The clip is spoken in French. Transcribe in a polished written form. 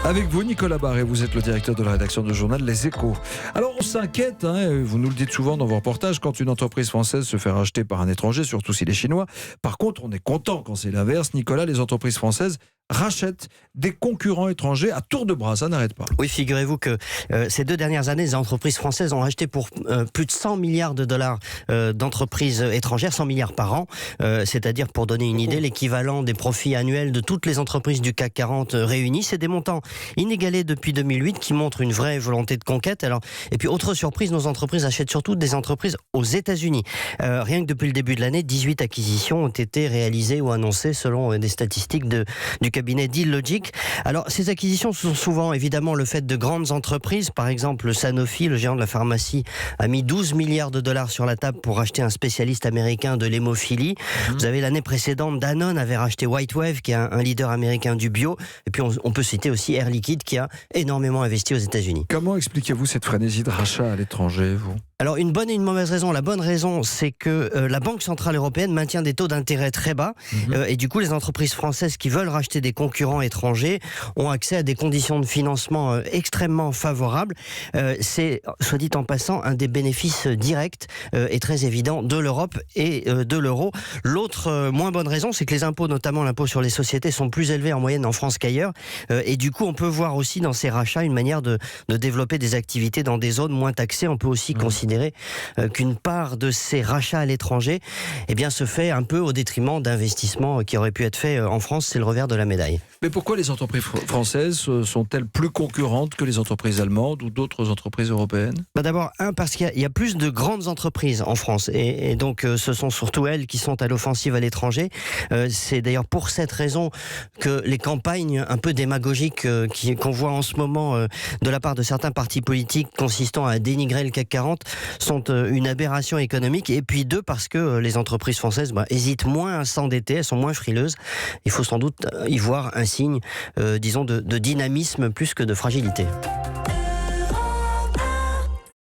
Avec vous, Nicolas Barré, vous êtes le directeur de la rédaction du journal Les Échos. Alors, on s'inquiète, vous nous le dites souvent dans vos reportages, quand une entreprise française se fait racheter par un étranger, surtout s'il est chinois. Par contre, on est content quand c'est l'inverse. Nicolas, les entreprises françaises rachètent des concurrents étrangers à tour de bras, ça n'arrête pas. Oui, figurez-vous que ces 2 dernières années, les entreprises françaises ont racheté pour plus de 100 milliards de dollars d'entreprises étrangères, 100 milliards par an, c'est-à-dire, pour donner une idée, l'équivalent des profits annuels de toutes les entreprises du CAC 40 réunies. C'est des montants inégalés depuis 2008 qui montrent une vraie volonté de conquête. Et puis, autre surprise, nos entreprises achètent surtout des entreprises aux États-Unis. Rien que depuis le début de l'année, 18 acquisitions ont été réalisées ou annoncées selon des statistiques du cabinet Dealogic. Alors, ces acquisitions sont souvent évidemment le fait de grandes entreprises. Par exemple, Sanofi, le géant de la pharmacie, a mis 12 milliards de dollars sur la table pour racheter un spécialiste américain de l'hémophilie. Vous avez l'année précédente, Danone avait racheté WhiteWave, qui est un leader américain du bio. Et puis, on peut citer aussi Air Liquide, qui a énormément investi aux États-Unis. Comment expliquez-vous cette frénésie de rachat à l'étranger, vous ? Alors, une bonne et une mauvaise raison. La bonne raison, c'est que la Banque Centrale Européenne maintient des taux d'intérêt très bas. Et du coup, les entreprises françaises qui veulent racheter des concurrents étrangers ont accès à des conditions de financement extrêmement favorables. C'est, soit dit en passant, un des bénéfices directs et très évidents de l'Europe et de l'euro. L'autre moins bonne raison, c'est que les impôts, notamment l'impôt sur les sociétés, sont plus élevés en moyenne en France qu'ailleurs. Et du coup, on peut voir aussi dans ces rachats une manière de développer des activités dans des zones moins taxées. On peut aussi considérer qu'une part de ces rachats à l'étranger se fait un peu au détriment d'investissements qui auraient pu être faits en France. C'est le revers de la médaille. Mais pourquoi les entreprises françaises sont-elles plus concurrentes que les entreprises allemandes ou d'autres entreprises européennes ? D'abord, parce qu'il y a plus de grandes entreprises en France et donc ce sont surtout elles qui sont à l'offensive à l'étranger. C'est d'ailleurs pour cette raison que les campagnes un peu démagogiques qu'on voit en ce moment de la part de certains partis politiques consistant à dénigrer le CAC 40 sont une aberration économique. Et puis 2, parce que les entreprises françaises hésitent moins à s'endetter, elles sont moins frileuses. Il faut sans doute y voir un signe, disons, de dynamisme plus que de fragilité.